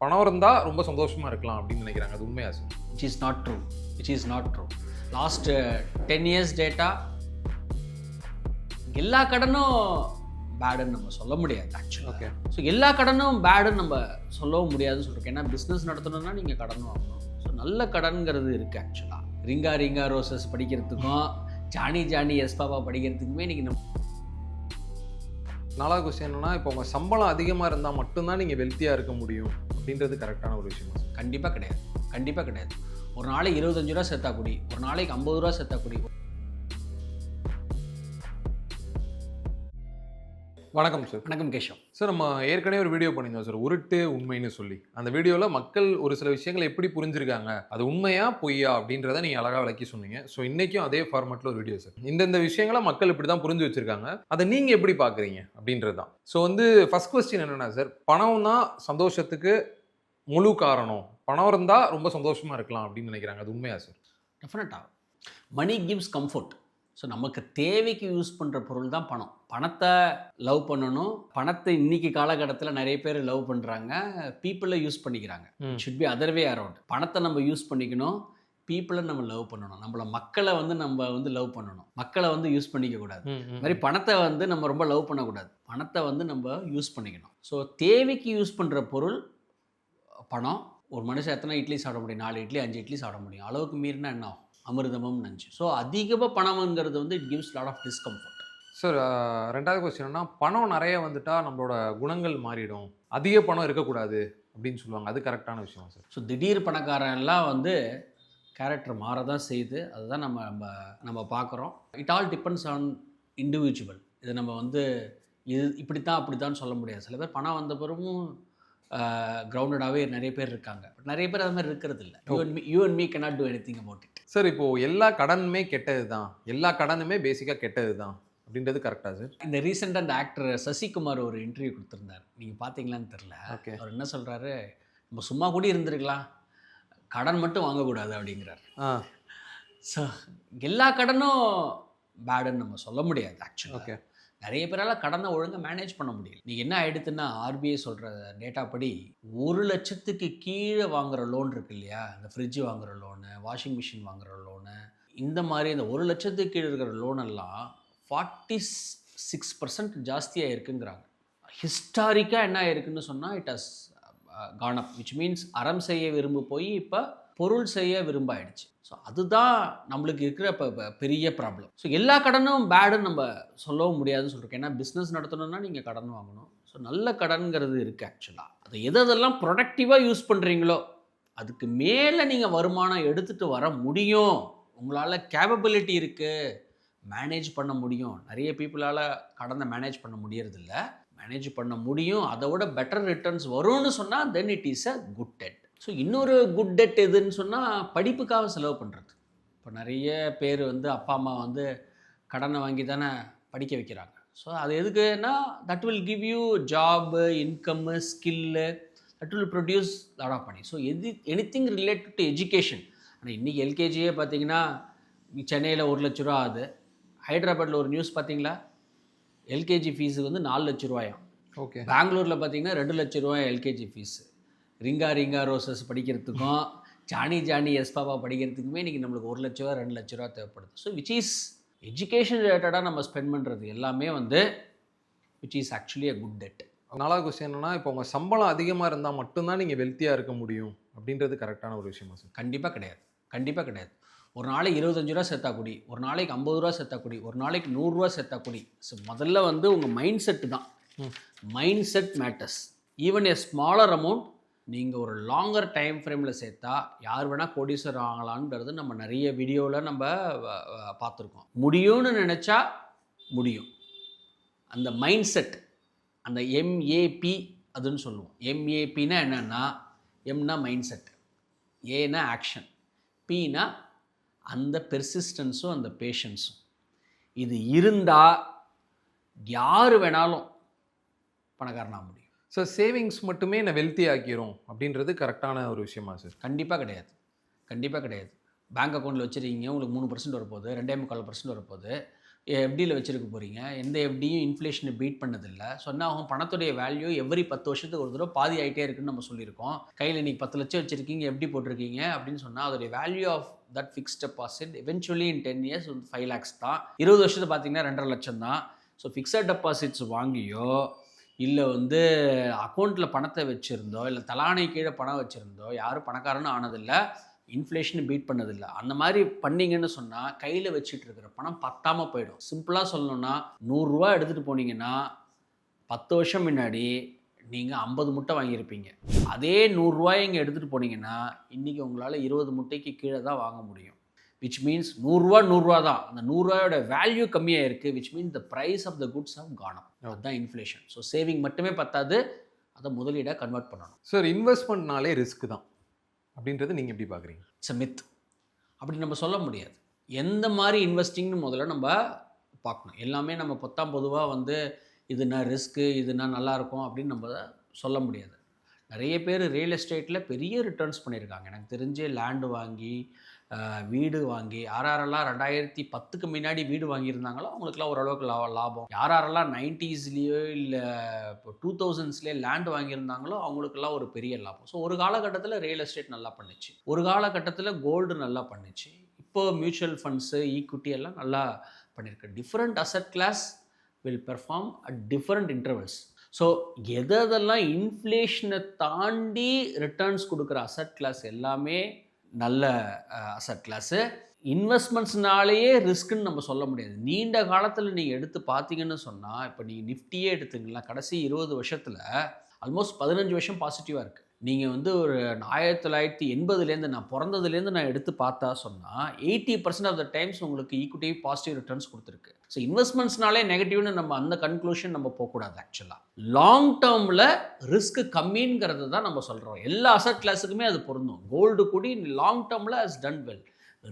பணம் இருந்தா ரொம்ப சந்தோஷமா இருக்கலாம் அப்படின்னு நினைக்கிறாங்க. அது உண்மையா sir? which is not true. which is not true. Last 10 years data எல்லா கடனும் பேடுன்னு நம்ம சொல்ல முடியாது ஆக்சுவலாக. ஓகே. ஸோ எல்லா கடனும் பேடுன்னு நம்ம சொல்லவும் முடியாதுன்னு சொல்கிறோம். ஏன்னா பிஸ்னஸ் நடத்தணும்னா நீங்கள் கடன் வாங்கணும். ஸோ நல்ல கடன்கிறது இருக்குது ஆக்சுவலாக. ரிங்கா ரிங்கா ரோசஸ் படிக்கிறதுக்கும் ஜானி ஜானி எஸ் பாப்பா படிக்கிறதுக்குமே நீங்கள் நம்ம 4வது கொஸ்டின் என்னன்னா, இப்போ உங்க சம்பளம் அதிகமா இருந்தா மட்டும்தான் நீங்க வெல்த்தியா இருக்க முடியும் அப்படின்றது கரெக்டான ஒரு விஷயமா சார்? கண்டிப்பாக கிடையாது. கண்டிப்பாக கிடையாது. ஒரு நாளைக்கு 25 ரூபா சேர்த்தா கூடி, ஒரு நாளைக்கு 50 ரூபா சேர்த்தா கூடி. வணக்கம் சார். வணக்கம் கேஷவ். சார், நம்ம ஏற்கனவே ஒரு வீடியோ பண்ணியிருந்தோம் சார், உருட்டு உண்மைன்னு சொல்லி. அந்த வீடியோவில் மக்கள் ஒரு சில விஷயங்களை எப்படி புரிஞ்சிருக்காங்க, அது உண்மையா பொய்யா அப்படின்றத நீங்கள் அழகாக விளக்கி சொன்னீங்க. ஸோ இன்றைக்கும் அதே ஃபார்மேட்டில் ஒரு வீடியோ சார். இந்தந்த விஷயங்களை மக்கள் இப்படி தான் புரிஞ்சு வச்சுருக்காங்க, அதை நீங்கள் எப்படி பார்க்குறீங்க அப்படின்றது தான். ஸோ ஃபர்ஸ்ட் கொஸ்டின் என்னென்னா சார், பணம் தான் சந்தோஷத்துக்கு முழு காரணம், பணம் இருந்தால் ரொம்ப சந்தோஷமாக இருக்கலாம் அப்படின்னு நினைக்கிறாங்க. அது உண்மையா சார்? டெஃபினட்டாக மணி கிவ்ஸ் கம்ஃபர்ட். ஸோ நமக்கு தேவைக்கு யூஸ் பண்ணுற பொருள் தான் பணம். பணத்தை லவ் பண்ணணும். பணத்தை இன்னைக்கு காலகட்டத்தில் நிறைய பேர் லவ் பண்ணுறாங்க, பீப்புளை யூஸ் பண்ணிக்கிறாங்க. Should be other way around. பணத்தை நம்ம யூஸ் பண்ணிக்கணும், பீப்புளை நம்ம லவ் பண்ணணும். மக்களை நம்ம லவ் பண்ணணும், மக்களை யூஸ் பண்ணிக்க கூடாது. அது மாதிரி பணத்தை நம்ம ரொம்ப லவ் பண்ணக்கூடாது, பணத்தை நம்ம யூஸ் பண்ணிக்கணும். ஸோ தேவைக்கு யூஸ் பண்ணுற பொருள் பணம். ஒரு மனுஷன் எத்தனை இட்லி சாப்பிட முடியும்? 4 இட்லி 5 இட்லி சாப்பிட முடியும். அளவுக்கு மீறினா என்ன ஆகும்? அமிர்தமும் நஞ்சு. ஸோ அதிகமாக பணம்ங்கிறது it gives lot of discomfort. Sir, 2வது கொஸ்டின் என்னன்னா, பணம் நிறைய வந்துட்டா நம்மளோட குணங்கள் மாறிடும், அதிக பணம் இருக்கக்கூடாது அப்படின்னு சொல்லுவாங்க. அது கரெக்டான விஷயம் சார்? ஸோ திடீர் பணக்காரன் எல்லாம் கேரக்டர் மாற தான் செய்யுது. அதுதான் நம்ம பார்க்குறோம். It all depends on individual. இது நம்ம இது இப்படி தான் அப்படி தான் சொல்ல முடியாது. சில பேர் பணம் வந்த பிறகும் கிரவுண்டடாகவே நிறைய பேர் இருக்காங்க. பட் நிறைய பேர் அது மாதிரி இருக்கிறது இல்லை. You and me cannot do anything about it. Sir, இப்போது எல்லா கடனுமே கெட்டது தான், எல்லா கடனுமே பேசிக்காக கெட்டது தான் அப்படின்றது கரெக்டாக சார்? இந்த ரீசெண்டாக அந்த ஆக்டர் சசிகுமார் ஒரு இன்டர்வியூ கொடுத்துருந்தார். நீங்கள் பார்த்தீங்களான்னு தெரில. ஓகே. அவர் என்ன சொல்கிறாரு, நம்ம சும்மா கூட இருந்திருக்கலாம், கடன் மட்டும் வாங்கக்கூடாது அப்படிங்கிறார். ஸோ எல்லா கடனும் பேடுன்னு நம்ம சொல்ல முடியாது ஆக்சுவலாக. ஓகே. நிறைய பேரால் கடனை ஒழுங்காக மேனேஜ் பண்ண முடியல. நீங்கள் என்ன ஆகிடுதுன்னா, ஆர்பிஐ சொல்கிற டேட்டா படி 1 லட்சத்துக்கு கீழே வாங்குகிற லோன் இருக்கு இல்லையா, இந்த ஃப்ரிட்ஜ் வாங்குகிற லோனு, வாஷிங் மிஷின் வாங்குகிற லோனு, இந்த மாதிரி இந்த 1 லட்சத்துக்கு கீழே இருக்கிற லோனெல்லாம் 46% ஜாஸ்தியாக இருக்குங்கிறாங்க. ஹிஸ்டாரிக்காக என்ன ஆயிருக்குன்னு சொன்னால், it has gone up, which means அறம் செய்ய விரும்ப போய் இப்போ பொருள் செய்ய விரும்ப ஆயிடுச்சு. ஸோ அதுதான் நம்மளுக்கு இருக்கிற இப்போ பெரிய ப்ராப்ளம். ஸோ எல்லா கடனும் பேடுன்னு நம்ம சொல்லவும் முடியாதுன்னு சொல்கிறோம். ஏன்னா பிஸ்னஸ் நடத்தணும்னா நீங்கள் கடன் வாங்கணும். ஸோ நல்ல கடன்கிறது இருக்குது ஆக்சுவலாக. அதை எதெல்லாம் ப்ரொடக்டிவாக யூஸ் பண்ணுறீங்களோ அதுக்கு மேலே நீங்கள் வருமானம் எடுத்துகிட்டு வர முடியும். உங்களால் கேப்பபிலிட்டி இருக்குது, மேனேஜ் பண்ண முடியும். நிறைய பீப்புளால் கடனை மேனேஜ் பண்ண முடியறதில்ல. மேனேஜ் பண்ண முடியும், அதை விட பெட்டர் ரிட்டர்ன்ஸ் வரும்னு சொன்னால் then it is a good debt. So இன்னொரு குட் டெட் எதுன்னு சொன்னால், படிப்புக்காக செலவு பண்ணுறது. இப்போ நிறைய பேர் அப்பா அம்மா கடனை வாங்கி தானே படிக்க வைக்கிறாங்க. ஸோ அது எதுக்குன்னா, that will give you job, income, skill, that will produce lot of money. So anything related to education. ஆனால் இன்றைக்கி எல்கேஜியே பார்த்தீங்கன்னா சென்னையில் 1 லட்ச ரூபா ஆகுது. ஹைதராபாத்தில் ஒரு நியூஸ் பார்த்தீங்களா, எல்கேஜி ஃபீஸு 4 லட்ச ரூபாயாம். ஓகே. பெங்களூரில் பார்த்தீங்கன்னா 2 லட்ச ரூபாய் எல்கேஜி ஃபீஸு. ரிங்கா ரிங்கா ரோசஸ் படிக்கிறதுக்கும் ஜானி ஜானி எஸ் பாப்பா படிக்கிறதுக்குமே இன்றைக்கி நம்மளுக்கு 1 லட்ச ரூபா 2 லட்ச ரூபா தேவைப்படுது. ஸோ விச் இஸ் எஜுகேஷன் ரிலேட்டடாக நம்ம ஸ்பெண்ட் பண்ணுறது எல்லாமே which is actually a good debt. 4வது கொஸ்டின் என்னன்னா, இப்போ உங்கள் சம்பளம் அதிகமாக இருந்தால் மட்டும்தான் நீங்கள் வெல்த்தியாக இருக்க முடியும் அப்படின்றது கரெக்டான ஒரு விஷயமா சார்? கண்டிப்பாக கிடையாது. கண்டிப்பாக கிடையாது. ஒரு நாளைக்கு 25 ரூபா சேர்த்தா கூடி, ஒரு நாளைக்கு 50 ரூபா சேர்த்தா கூடி, ஒரு நாளைக்கு 100 ரூபா சேர்த்தா கூடி. ஸோ முதல்ல உங்கள் மைண்ட் செட்டு தான். Mind set matters. ஈவன் எ ஸ்மாலர் அமௌண்ட் நீங்கள் ஒரு லாங்கர் டைம் ஃப்ரேமில் சேர்த்தா யார் வேணால் கோடீஸ்வரர் ஆகலான்றது நம்ம நிறைய வீடியோவில் நம்ம பார்த்துருக்கோம். முடியும்னு நினச்சா முடியும். அந்த மைண்ட் செட், அந்த எம்ஏபி அதுன்னு சொல்லுவோம். எம்ஏபின்னா என்னென்னா, எம்னா மைண்ட் செட், ஏனா ஆக்ஷன், பின்னா அந்த பெர்சிஸ்டன்ஸும் அந்த பேஷன்ஸும். இது இருந்தால் யார் வேணாலும் பணக்காரனாக முடியும். ஸோ சேவிங்ஸ் மட்டுமே என்னை வெல்த்தி ஆக்கிரும் அப்படின்றது கரெக்டான ஒரு விஷயமா சார்? கண்டிப்பாக கிடையாது. கண்டிப்பாக கிடையாது. பேங்க் அக்கௌண்ட்டில் வச்சுருக்கீங்க, உங்களுக்கு 3% வரப்போகுது, 2.25% வரப்போகுது. எஃப்டியில் வச்சுருக்க போகிறீங்க. எந்த எஃப்டியும் இன்ஃப்ளேஷனை பீட் பண்ணதில்லை. சொன்னால் அவங்க பணத்துடைய வேல்யூ எவ்ரி 10 வருஷத்துக்கு ஒரு தடவை பாதி ஆகிட்டே இருக்குன்னு நம்ம சொல்லியிருக்கோம். கையில் நீங்கள் 10 லட்சம் வச்சுருக்கீங்க, எஃப்டி போட்டிருக்கீங்க அப்படின்னு சொன்னால் அதோடைய value of that fixed deposit eventually in 10 years வந்து 5 lakhs தான். 20 வருஷத்தை பார்த்தீங்கன்னா 2.5 லட்சம் தான். ஸோ ஃபிக்ஸட் டெபாசிட்ஸ் வாங்கியோ இல்லை வந்து அக்கௌண்ட்டில் பணத்தை வச்சுருந்தோ இல்லை தலானை கீழே பணம் வச்சுருந்தோ யாரும் பணக்காரன்னு ஆனதில்லை, இன்ஃப்ளேஷனை பீட் பண்ணதில்லை. அந்த மாதிரி பண்ணிங்கன்னு சொன்னால் கையில் வச்சுட்டு இருக்கிற பணம் பத்தாமல் போயிடும். சிம்பிளாக சொல்லணுன்னா 100 ரூபா எடுத்துகிட்டு போனீங்கன்னா 10 வருஷம் முன்னாடி நீங்கள் 50 முட்டை வாங்கியிருப்பீங்க. அதே 100 ரூபாயை இங்கே எடுத்துகிட்டு போனீங்கன்னா இன்றைக்கி உங்களால் 20 முட்டைக்கு கீழே தான் வாங்க முடியும். விச் மீன்ஸ் 100 ரூபா தான். அந்த 100 ரூபாயோட வேல்யூ கம்மியாக இருக்குது. Which means the price of the goods of கானம். அதுதான் இன்ஃப்ளேஷன். ஸோ சேவிங் மட்டுமே பத்தாது, அதை முதலீடாக கன்வெர்ட் பண்ணணும். சார், இன்வெஸ்ட்மெண்ட்னாலே ரிஸ்க் தான் அப்படின்றது நீங்கள் எப்படி பார்க்குறீங்க? It's a myth. அப்படி நம்ம சொல்ல முடியாது. எந்த மாதிரி இன்வெஸ்டிங்னு முதல்ல நம்ம பார்க்கணும். எல்லாமே நம்ம பொதுவாக வந்து இதுனா ரிஸ்க்கு, இதுனா நல்லாயிருக்கும் அப்படின்னு நம்ம சொல்ல முடியாது. நிறைய பேர் ரியல் எஸ்டேட்டில் பெரிய ரிட்டர்ன்ஸ் பண்ணியிருக்காங்க. எனக்கு தெரிஞ்சு லேண்டு வாங்கி வீடு வாங்கி யாரெல்லாம் 2010க்கு முன்னாடி வீடு வாங்கியிருந்தாங்களோ அவங்களுக்குலாம் ஓரளவுக்கு லாபம். யாரெல்லாம் 90ஸ்லேயோ இல்லை இப்போ 2000ஸ்லேயே லேண்டு வாங்கியிருந்தாங்களோ அவங்களுக்கெல்லாம் ஒரு பெரிய லாபம். ஸோ ஒரு காலகட்டத்தில் ரியல் எஸ்டேட் நல்லா பண்ணிச்சு, ஒரு காலகட்டத்தில் கோல்டு நல்லா பண்ணிச்சு, இப்போ மியூச்சுவல் ஃபண்ட்ஸு, ஈக்விட்டி எல்லாம் நல்லா பண்ணியிருக்கு. Different asset class will perform at different intervals. So எதெல்லாம் இன்ஃப்ளேஷனை தாண்டி ரிட்டர்ன்ஸ் கொடுக்குற அசட் கிளாஸ் எல்லாமே நல்ல அசட் கிளாஸு. இன்வெஸ்ட்மெண்ட்ஸ்னாலேயே ரிஸ்க்குன்னு நம்ம சொல்ல முடியாது. நீண்ட காலத்தில் நீங்கள் எடுத்து பார்த்தீங்கன்னு சொன்னால், இப்போ நீங்கள் நிஃப்டியே எடுத்துங்களா, கடைசி 20 வருஷத்தில் ஆல்மோஸ்ட் 15 வருஷம் பாசிட்டிவாக இருக்குது. நீங்கள் வந்து ஒரு 1980லேருந்து நான் பிறந்ததுலேருந்து நான் எடுத்து பார்த்தா சொன்னால் 80% ஆஃப் த டைம்ஸ் உங்களுக்கு ஈக்விட்டி பாசிட்டிவ் ரிட்டர்ன்ஸ் கொடுத்துருக்கு. ஸோ இன்வெஸ்ட்மெண்ட்ஸ்னாலே நெகட்டிவ்னு நம்ம அந்த கன்க்ளூஷன் நம்ம போகக்கூடாது. ஆக்சுவலாக லாங் டேர்மில் ரிஸ்க் கம்மிங்கிறது தான் நம்ம சொல்கிறோம். எல்லா அசட் கிளாஸுக்குமே அது பொருந்தும். கோல்டு கூடி லாங் டேர்மில் ஹஸ் டன் வெல்,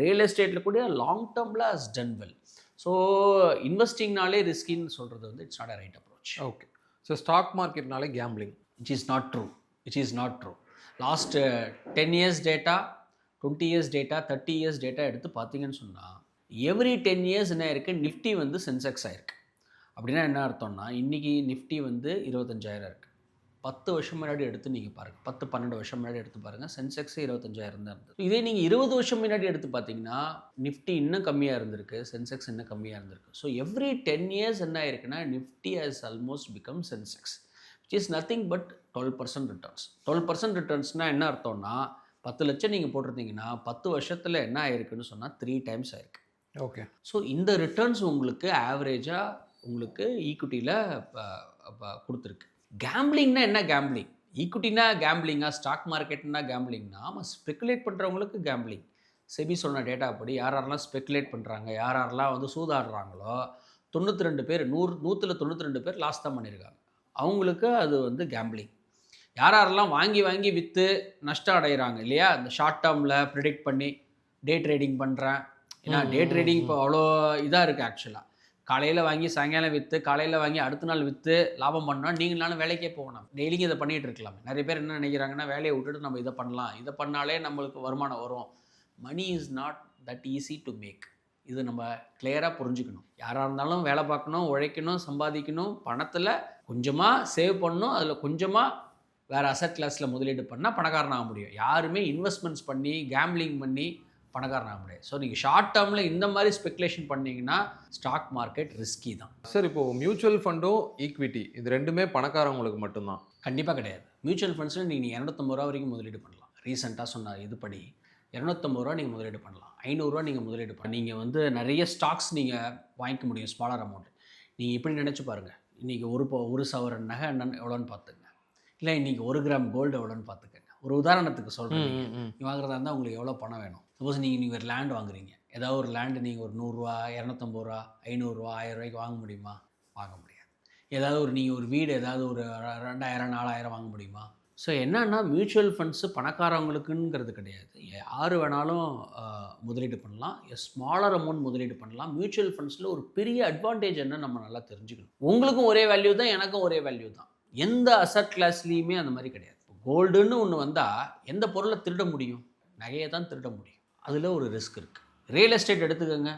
ரியல் எஸ்டேட்டில் கூட லாங் டேர்மில் ஹஸ் டன் வெல். ஸோ இன்வெஸ்டிங்னாலே ரிஸ்கின்னு சொல்கிறது வந்து it's not a right approach. Okay. So stock மார்க்கெட்னாலே gambling, which is not true. Which is not true. Last 10 years data, 20 years data, 30 years data எடுத்து பார்த்தீங்கன்னு சொன்னால் எவ்ரி 10 years என்ன இருக்குது, நிஃப்டி வந்து சென்செக்ஸ் ஆகிருக்கு. அப்படின்னா என்ன அர்த்தம்னா இன்றைக்கி நிஃப்டி வந்து 25,000 இருக்குது. 10 வருஷம் முன்னாடி எடுத்து நீங்கள் பாருங்கள், 10-12 வருஷம் முன்னாடி எடுத்து பாருங்கள், சென்செக்ஸ் 25,000 தான் இருந்தது. இதே நீங்கள் 20 வருஷம் முன்னாடி எடுத்து பார்த்தீங்கன்னா நிஃப்டி இன்னும் கம்மியாக இருந்திருக்கு, சென்செக்ஸ் இன்னும் கம்மியாக இருந்திருக்கு. ஸோ எவ்ரி 10 years என்ன ஆயிருக்குன்னா Nifty has almost become Sensex, which is nothing but 12% returns. 12% ரிட்டர்ன்ஸ்னால் என்ன அர்த்தம்னா 10 லட்சம் நீங்கள் போட்டிருந்தீங்கன்னா 10 வருஷத்தில் என்ன ஆயிருக்குன்னு சொன்னால் 3 times ஆயிருக்கு. ஓகே. ஸோ இந்த ரிட்டர்ன்ஸ் உங்களுக்கு ஆவரேஜாக உங்களுக்கு ஈக்விட்டியில் கொடுத்துருக்கு. கேம்பிளிங்னா என்ன கேம்பிளிங்? ஈக்விட்டினா கேம்பிளிங்காக, ஸ்டாக் மார்க்கெட்னா கேம்பிளிங்னா நம்ம ஸ்பெக்குலேட் பண்ணுறவங்களுக்கு கேம்பிளிங். செபி சொன்ன டேட்டா படி யாரெல்லாம் ஸ்பெக்குலேட் பண்ணுறாங்க, யாரெல்லாம் வந்து சூதாடுறாங்களோ 92 பேர் 100ல் 92 பேர் லாஸ் தான் பண்ணியிருக்காங்க. அவங்களுக்கு அது வந்து கேம்பிளிங். யாரெல்லாம் வாங்கி வாங்கி விற்று நஷ்டம் அடைகிறாங்க இல்லையா, இந்த ஷார்ட் டேர்மில் ப்ரிடிக்ட் பண்ணி டே ட்ரேடிங் பண்ணுறேன். ஏன்னா டே ட்ரேடிங் இப்போ அவ்வளோ இதாக இருக்குது. ஆக்சுவலாக காலையில் வாங்கி சாயங்காலம் விற்று, காலையில் வாங்கி அடுத்த நாள் விற்று லாபம் பண்ணால் நீங்களாலும் வேலைக்கே போகணும். டெய்லியும் இதை பண்ணிகிட்டு இருக்கலாம். நிறைய பேர் என்ன நினைக்கிறாங்கன்னா வேலையை விட்டுட்டு நம்ம இதை பண்ணலாம், இதை பண்ணாலே நம்மளுக்கு வருமானம் வரும். Money is not that easy to make. இது நம்ம கிளியராக புரிஞ்சுக்கணும். யாராக இருந்தாலும் வேலை பார்க்கணும், உழைக்கணும், சம்பாதிக்கணும், பணத்தில் கொஞ்சமாக சேவ் பண்ணணும், அதில் கொஞ்சமாக வேறு அசட் கிளாஸில் முதலீடு பண்ணால் பணக்காரன் ஆக முடியும். யாருமே இன்வெஸ்ட்மெண்ட்ஸ் பண்ணி கேம்பிளிங் பண்ணி பணக்காரன் ஆக முடியாது. ஸோ நீங்கள் ஷார்ட் டேர்மில் இந்த மாதிரி ஸ்பெகுலேஷன் பண்ணிங்கன்னா ஸ்டாக் மார்க்கெட் ரிஸ்கி தான். சார், இப்போது மியூச்சுவல் ஃபண்டும் ஈக்விட்டி இது ரெண்டுமே பணக்காரவங்களுக்கு மட்டும்தான்? கண்டிப்பாக கிடையாது. மியூச்சுவல் ஃபண்ட்ஸில் நீங்கள் 250 ரூபா வரைக்கும் முதலீடு பண்ணலாம். ரீசெண்டாக சொன்ன இதுபடி 250 ரூபா நீங்கள் முதலீடு பண்ணலாம், 500 ரூபா நீங்கள் முதலீடு பண்ணலாம். நீங்கள் வந்து நிறைய ஸ்டாக்ஸ் நீங்கள் வாங்கிக்க முடியும் ஸ்மாலர் அமௌண்ட். நீங்கள் இப்படி நினச்சி பாருங்கள், இன்றைக்கி ஒரு சவரன் நகை எவ்வளோன்னு பார்த்துங்க, இல்லை இன்றைக்கி 1 கிராம் கோல்டு எவ்வளோன்னு பார்த்துக்கங்க. ஒரு உதாரணத்துக்கு சொல்கிறேன், நீங்கள் வாங்குறதா இருந்தால் உங்களுக்கு எவ்வளோ பணம் வேணும்? சப்போஸ் நீங்கள் ஒரு லேண்ட் வாங்குறீங்க, ஏதாவது ஒரு லேண்டு நீங்கள் ஒரு 100 ரூபா, 250 ரூபா, 500 ரூபா, 1000 ரூபாய்க்கு வாங்க முடியுமா? வாங்க முடியாது. ஏதாவது நீங்கள் ஒரு வீடு ஏதாவது ஒரு 2000, 4000 வாங்க முடியுமா? ஸோ என்னன்னா மியூச்சுவல் ஃபண்ட்ஸு பணக்காரவங்களுக்குங்கிறது கிடையாது. யார் வேணாலும் முதலீடு பண்ணலாம், ஸ்மாலர் அமௌண்ட் முதலீடு பண்ணலாம். மியூச்சுவல் ஃபண்ட்ஸில் ஒரு பெரிய அட்வான்டேஜ் என்ன நம்ம நல்லா தெரிஞ்சுக்கணும். உங்களுக்கும் ஒரே வேல்யூ தான், எனக்கும் ஒரே வேல்யூ தான். எந்த அசட் கிளாஸ்லேயுமே அந்த மாதிரி கிடையாது. கோல்டுன்னு ஒன்று வந்தால் எந்த பொருளை திருட முடியும்? நகையை தான் திருட முடியும். அதில் ஒரு ரிஸ்க் இருக்குது. ரியல் எஸ்டேட் எடுத்துக்கோங்க,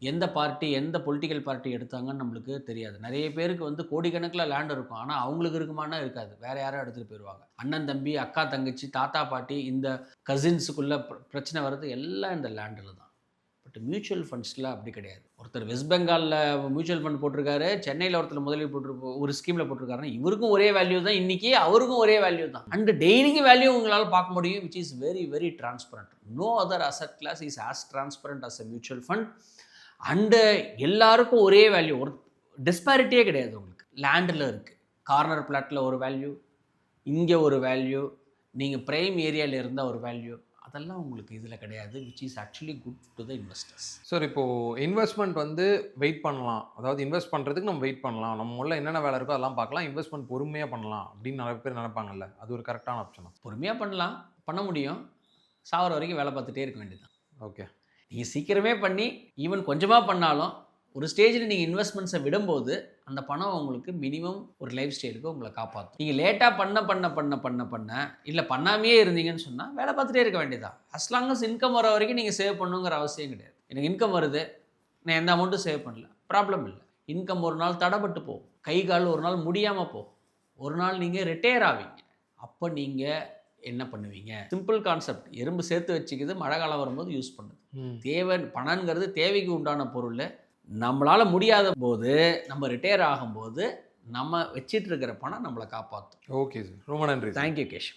எந்த பார்ட்டி எந்த பொலிட்டிக்கல் பார்ட்டி எடுத்தாங்கன்னு நம்மளுக்கு தெரியாது. நிறைய பேருக்கு வந்து கோடிக்கணக்கில் லேண்ட் இருக்கும். ஆனால் அவங்களுக்கு இருக்குமானா இருக்காது. வேறு யாரோ எடுத்துகிட்டு போயிடுவாங்க. அண்ணன் தம்பி, அக்கா தங்கச்சி, தாத்தா பாட்டி, இந்த கசின்ஸுக்குள்ளே பிரச்சனை வர்றது எல்லாம் இந்த லேண்டில் தான். பட் மியூச்சுவல் ஃபண்ட்ஸில் அப்படி கிடையாது. ஒருத்தர் வெஸ்ட் பெங்காலில் மியூச்சுவல் ஃபண்ட் போட்டிருக்காரு, சென்னையில் ஒருத்தர் முதலீடு ஒரு ஸ்கீமில் போட்டிருக்காருன்னா இவருக்கும் ஒரே வேல்யூ தான், இன்றைக்கி அவருக்கும் ஒரே வேல்யூ தான். அண்ட் டெய்லிக்கு வேல்யூ உங்களால் பார்க்க முடியும், which is very very transparent. No other asset class is as transparent as a mutual fund. And எல்லாருக்கும் ஒரே வேல்யூ, ஒரு டிஸ்பாரிட்டியே கிடையாது. உங்களுக்கு லேண்டில் இருக்குது, கார்னர் பிளாட்டில் ஒரு வேல்யூ, இங்கே ஒரு வேல்யூ, நீங்கள் ப்ரைம் ஏரியாவில் இருந்தால் ஒரு வேல்யூ, அதெல்லாம் உங்களுக்கு இதில் கிடையாது. Which is actually good to the investors. Sir இப்போது இன்வெஸ்ட்மெண்ட் வந்து வெயிட் பண்ணலாம், அதாவது இன்வெஸ்ட் பண்ணுறதுக்கு நம்ம வெயிட் பண்ணலாம், நம்ம உள்ள என்னென்ன வேலை இருக்கோ அதெல்லாம் பார்க்கலாம், இன்வெஸ்ட்மெண்ட் பொறுமையாக பண்ணலாம் அப்படின்னு நிறைய பேர் நினைப்பாங்கல்ல, அது ஒரு கரெக்டான ஆப்ஷனா? பொறுமையாக பண்ண முடியும். சாவர வரைக்கும் வேலை பார்த்துட்டே இருக்க வேண்டியது. ஓகே. நீங்கள் சீக்கிரமே பண்ணி ஈவன் கொஞ்சமாக பண்ணாலும் ஒரு ஸ்டேஜில் நீங்கள் இன்வெஸ்ட்மெண்ட்ஸை விடும்போது அந்த பணம் உங்களுக்கு மினிமம் ஒரு லைஃப் ஸ்டைலுக்கு உங்களை காப்பாற்றும். நீங்கள் லேட்டாக பண்ண இல்லை பண்ணாமையே இருந்தீங்கன்னு சொன்னால் வேலை பார்த்துட்டே இருக்க வேண்டியதான். அஸ் லாங் அஸ் இன்கம் வர வரைக்கும் நீங்கள் சேவ் பண்ணுங்கிற அவசியம் கிடையாது. எனக்கு இன்கம் வருது, நான் எந்த அமௌண்ட்டும் சேவ் பண்ணல, ப்ராப்ளம் இல்லை. இன்கம் ஒரு நாள் தடைப்பட்டு போகும், கை கால் ஒரு நாள் முடியாமல் போகும், ஒரு நாள் நீங்கள் ரிட்டையர் ஆவீங்க. அப்போ நீங்கள் என்ன பண்ணுவீங்க? Simple concept. எறும்பு சேர்த்து வச்சுக்கிது, மழை காலம் வரும்போது யூஸ் பண்ணுது. பணங்கிறது தேவைக்கு உண்டான பொருள். நம்மளால் முடியாத போது, நம்ம ரிட்டையர் ஆகும்போது நம்ம வச்சிட்டு இருக்கிற பணம் நம்மளை காப்பாற்றும். ஓகே சார், ரொம்ப நன்றி. Thank you cash.